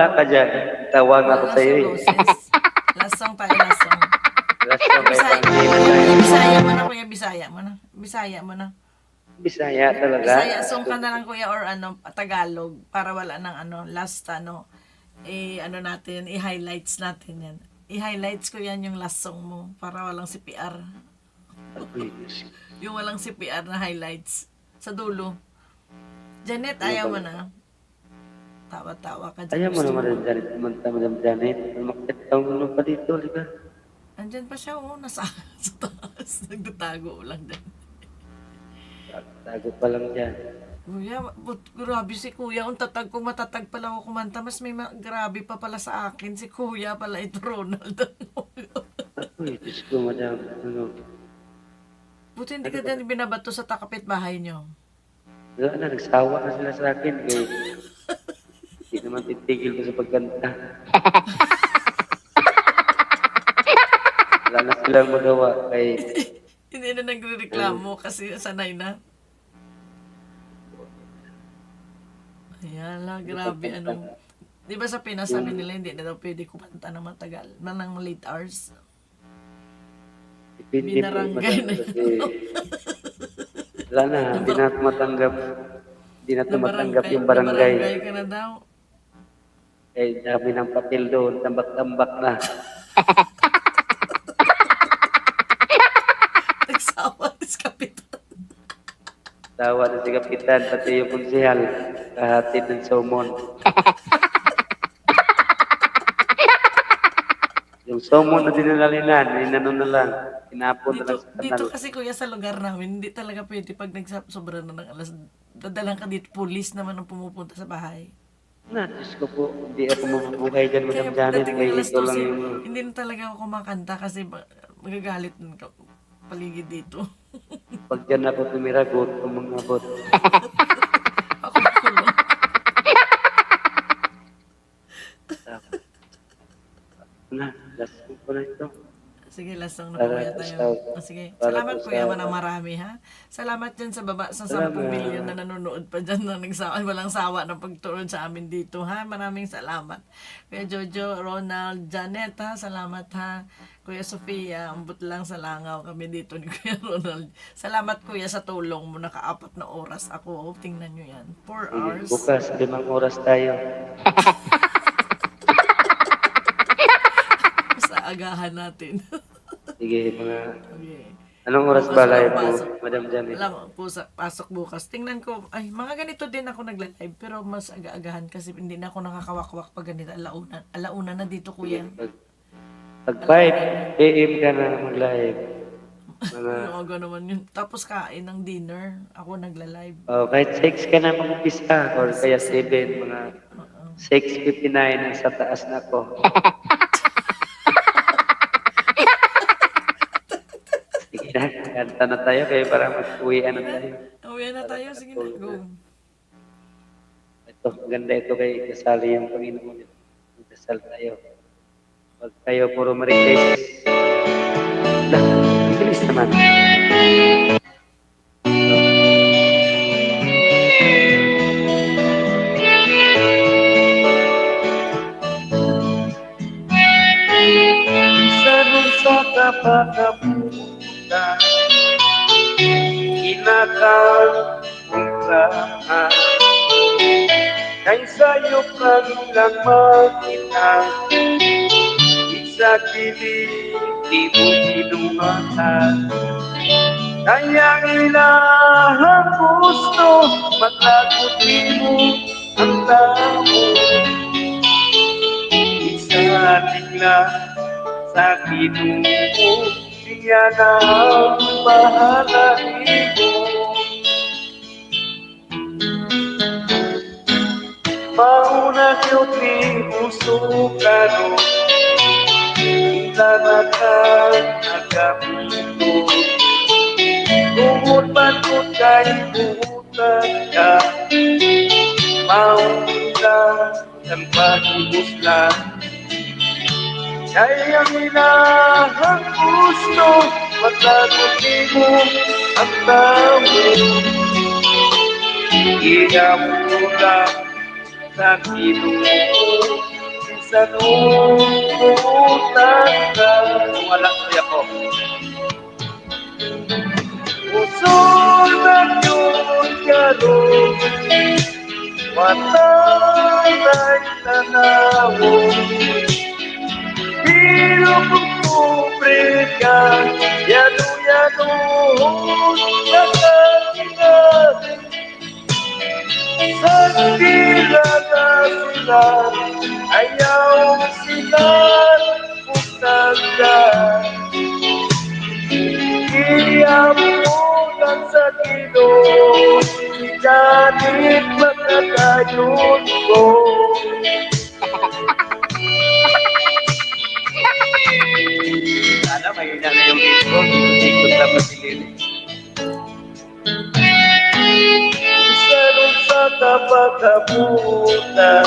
ka diyan, tawag ako Wala sa'yo, sa eh. boses. Last song tayo, last song. Last song kahit Bisaya, panghihilan tayo. Bisaya mo na kuya, Bisaya mo na. Bisaya mo na. Bisaya talaga? Bisaya song ka na lang kuya or ano, Tagalog para wala ng ano, last ano, ano natin, i-highlights natin yan. I-highlights ko yan yung last song mo para walang CPR. Ako'y Diyos ko. Yung walang CPR na highlights. Sa dulo. Janet, Ano ayaw ba? mo na. Tawa-tawa ka dyan. Ayaw mo Gusto naman mo. ang Janet, Madam Janet. Umakyat ka ano pa dito, halika. Andyan pa siya, oh, nasa sa taas. Nagtatago lang dyan. Tago pa lang dyan. Kuya, grabe si kuya. Ang tatag ko, matatag pala ako kumanta. Mas may grabe pa pala sa akin. Si kuya pala ito, Ronald. Ako'y Diyos ko, Madam. Ano? Buti hindi ka dyan binabato sa takapit bahay nyo. Wala na, nagsawa na sila sa akin. Kaya hindi naman titigil ko sa pagkanta. Wala na silang magawa. Kay Hindi na nagre-reklamo kasi sanay na. Ayan lang, grabe ano. Di ba sa Pinas sabi nila hindi na daw pwede kumanta ng matagal, ng late hours. depende po, Binarangay Madam. na Kasi wala na, hindi na matanggap. Hindi na matanggap yung barangay. nabarangay ka na daw. Eh, dami ng papel doon, tambak-tambak na. Nagsawa si Kapitan. Tawa na si Kapitan, pati yung konsehal, kahatid ng somon. Yung somon na dinalalinan, inano na lang, tinapon na lang sa Dito kanal. kasi kuya sa lugar namin, hindi talaga pwede pag nagsobra na ng alas, dadalang ka dito, police naman ang pumupunta sa bahay. Na, Diyos ko po, hindi ako mabubuhay dyan, Kaya Madam Janet, pagdating ng kaya alas ito lang 12, yung hindi na talaga ako kumakanta kasi magagalit ng paligid dito. pag dyan ako tumira, gutom mga abot. Ako kulong. Na, last ko na ito. Sige, last song na po kuya tayo. Sige, salamat kuya man ang marami ha. Salamat dyan sa baba sa 10 million na nanonood pa dyan na walang sawa ng pagtuon sa amin dito ha. Maraming salamat. Kuya Jojo, Ronald, Janet ha. Salamat ha. Kuya Sofia, ambot lang sa langaw kami dito ni Kuya Ronald. Salamat kuya sa tulong mo. Naka-4 na oras ako. Tingnan nyo yan. 4 hours. Bukas, 5 oras tayo. Sa agahan natin. Sige, mga... Okay. Anong oras Bukas ba walang live mo, pasok. Madam Janet? Wala po pasok bukas. Tingnan ko, ay mga ganito din ako nagla-live pero mas aga-agahan kasi hindi na ako nakakawakwak pag ganito. Alauna. Alauna na dito kuya. Pag 5 AM ka na mag-live. Mga, Yung aga naman yun. Tapos kain ng dinner. Ako nagla-live. kahit 6 ka na mag-umpisa or kaya 7, mga 6:59 sa taas na ako. Sige na, kanta na tayo kaya para mag-uwian na tayo. Uwi na tayo. Sige na. Go. Ito, maganda ito kay kasali yung Panginoon. Magdasal tayo. Pag tayo puro marites. Lah, ang bilis naman. Isa nun sa kapakaputan, kinakalimutan, kay sa'yo kanilang makita, isa kilig, di mo kinuhatan. Kaya ilahang gusto, mataguti mo ang tao. Isa tigla sa kinuho, siya na ang bahala mo. Mauna yun ni puso ka no, ilanatan agamigo. Bukod ba't kay buutan ka, mauna ang pag-ubuslan. Kaya ang ilahang gusto, mataguti mo ang tao. Iyamula sa kinuho, sa nuutan ka. Wala kuya ko. Puso na yun karoon, matay tanawon. Pero kung pobre ka, yano-yanoon ka kanina. Sa sila na sila, ayaw sila putanggan. Iyam mo lang sa Ginoo, ikanit magkakayod ko. Sana may na yung intro, ikot na pasilili. Sarong sa kapagkabutan,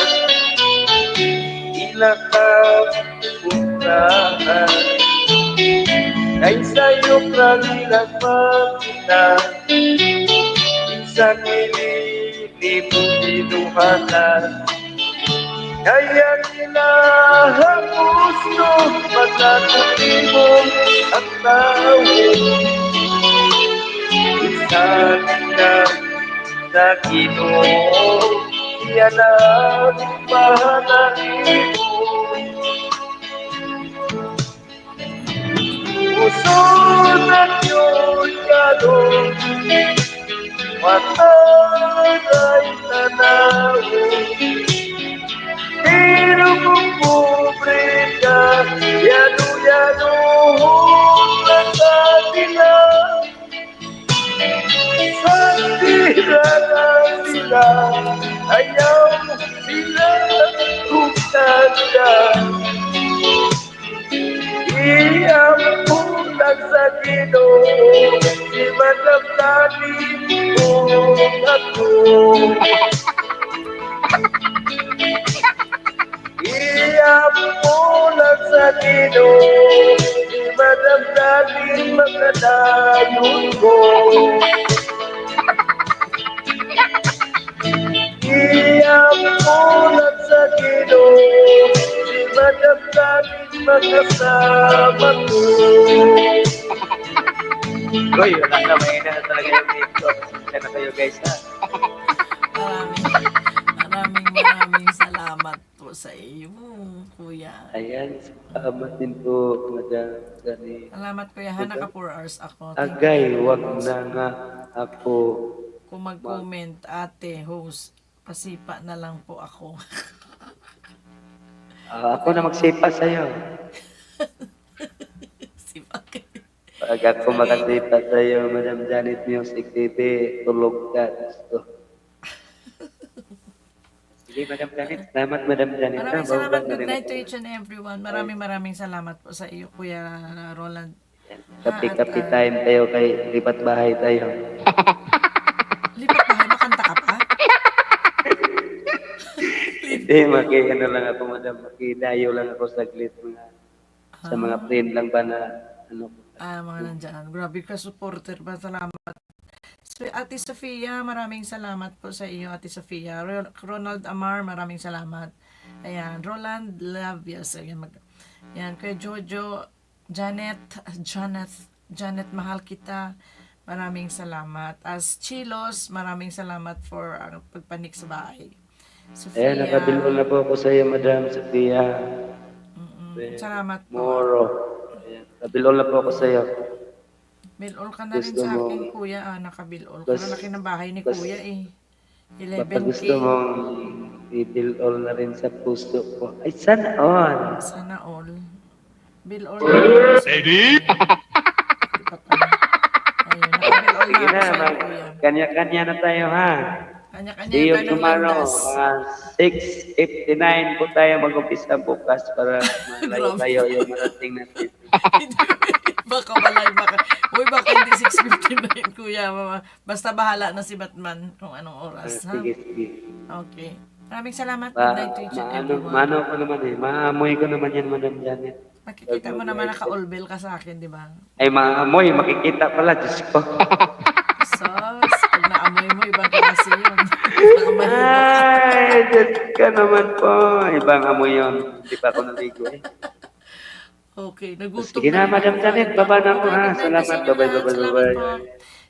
inakapuntahan. Kay sa'yo pragilang makita, sa kilili mo dinuhanan. Kaya kinahapos no, magkatuloy mo ang tao. Isa na na Ginoo, yan ang pahalain mo. Puso na yun kalong, matay tanawin. Pero kung pobre ka, yano-yanoon lang sa sila. Sa sila na sila, ayaw sila kutanda. Iyam mo lang sa Ginoo, di madamdamin mo ako. Iyam mo lang sa Ginoo, di madamdamin magkadayon ko. Iyam mo lang sa Ginoo, di madamdamin magkasama ko. Uy, wala na, mahina na talaga yung intro. Pasensya na kayo guys ha. Maraming salamat po sa iyo, kuya. Ayan, salamat din po, Madam Dani. Salamat kuya, ha, naka 4 hours ako. Thank Agay, you. wag na nga ako. Kung mag-comment, ate, host, pasipa na lang po ako. Ako na magsipa sa'yo. Sipa kayo. Pag ako makasipa sa'yo, Madam Janet Music TV, tulog ka. Gusto. Sige, Madam Janet. Salamat, Madam Janet. Maraming salamat. Good night to each and everyone. Maraming salamat po sa iyo, Kuya Roland. Kapi-kapi time tayo kay lipat bahay tayo. Lipat bahay, makanta ka pa? Hindi, ano lang ako, Madam. Makidayo lang ako saglit sa mga friend lang ba na ano. Mga nandyan. Grabe ka, supporter ba? Salamat. So, Ate Sofia, maraming salamat po sa iyo, Ate Sofia. Ronald Amar, maraming salamat. Ayan, Roland Love, yes. Ayan, yan, kay Jojo, Janet, mahal kita. Maraming salamat. As Chilos, maraming salamat for pagpanik sa bahay. Sofia. Ayan, nakabilol na po ako sa iyo, Madam Sofia. Salamat po. Moro. Ayan, nakabilol na po ako sa iyo. Bilol ka na rin Gusto sa mo- akin, kuya. Nakabilol ka. Laki ng bahay ni bas- kuya eh. Baka 11K. gusto mong i-bilol na rin sa puso ko. Ay, sana on. Sana all. Bilol na rin. Ready? Ayun, nakabilol na Sige ako na, sa kuya. kanya-kanya na tayo ha. Kanya-kanya See you tayo ng tomorrow. landas. 6:59 po tayo mag-umpisa bukas para malayo Grabe. tayo yung marating natin. Baka uy, baka hindi 6:59, kuya. Basta bahala na si Batman kung anong oras, ha? Sige, sige. Okay. Maraming salamat. Good night to each and everyone. Maano ko naman eh. Maamoy ko naman yan, Madam Janet. Makikita mo naman naka-all-bell ka sa akin, di ba? Ay, maamoy. Makikita pala. Diyos ko. Sos, pag naamoy mo, ibang klase yun. Baka malibok ka. Ay, Diyos ka naman po. Ibang amoy yun. Hindi pa ako naligo eh. Okay, So, nagutom sige na na, rin ako. Madam Janet. Kain na Baba ako. na ako Bye-bye, ha. good night po sa Salamat. inyong Bye-bye, lahat. bye-bye, Salamat bye-bye. po.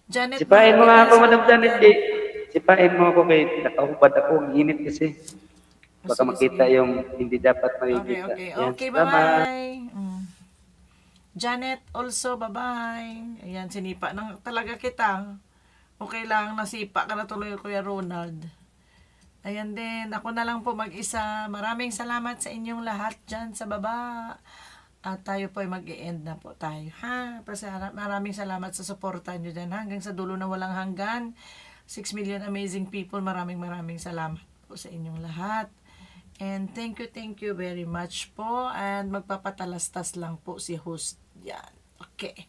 Janet, Sipain mahal mo nga kita. ako, Madam Salamat Janet. din. Eh. Sipain mo ako kay nakahubad ako. Ang init kasi. Baka Sige, makita sige. yung hindi dapat Okay, makikita. okay. Yan, Okay, salamat. bye-bye. Janet, also, bye-bye. Ayan, sinipa ng talaga kita. Okay lang, nasipa ka na tuloy, Kuya Ronald. Ayan din, ako na lang po mag-isa. Maraming salamat sa inyong lahat dyan sa baba. At tayo po ay mag-i-end na po tayo. Ha? Maraming salamat sa suporta nyo dyan. Hanggang sa dulo na walang hanggan. 6 million amazing people. Maraming salamat po sa inyong lahat. And thank you very much po. And magpapatalastas lang po si host. Yan. Okay.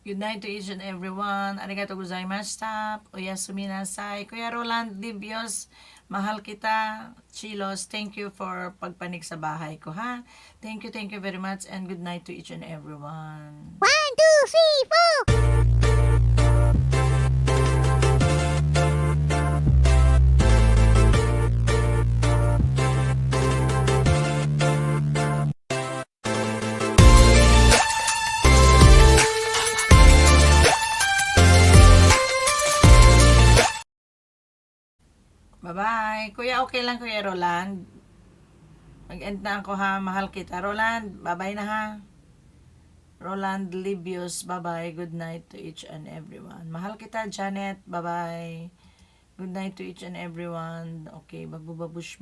Good night to each and everyone. Arigato gozaimashita. Oyasumi nasai. Kuya Roland Libios, mahal kita. Chilos, thank you for pagpanik sa bahay ko, ha? Thank you very much, and good night to each and everyone. 1, 2, 3, 4. Bye-bye. Kuya, okay lang, Kuya Roland. Mag-end na ako, ha? Mahal kita. Roland, bye-bye na, ha? Roland Libios, bye-bye. Good night to each and everyone. Mahal kita, Janet. Bye-bye. Good night to each and everyone. Okay, babush.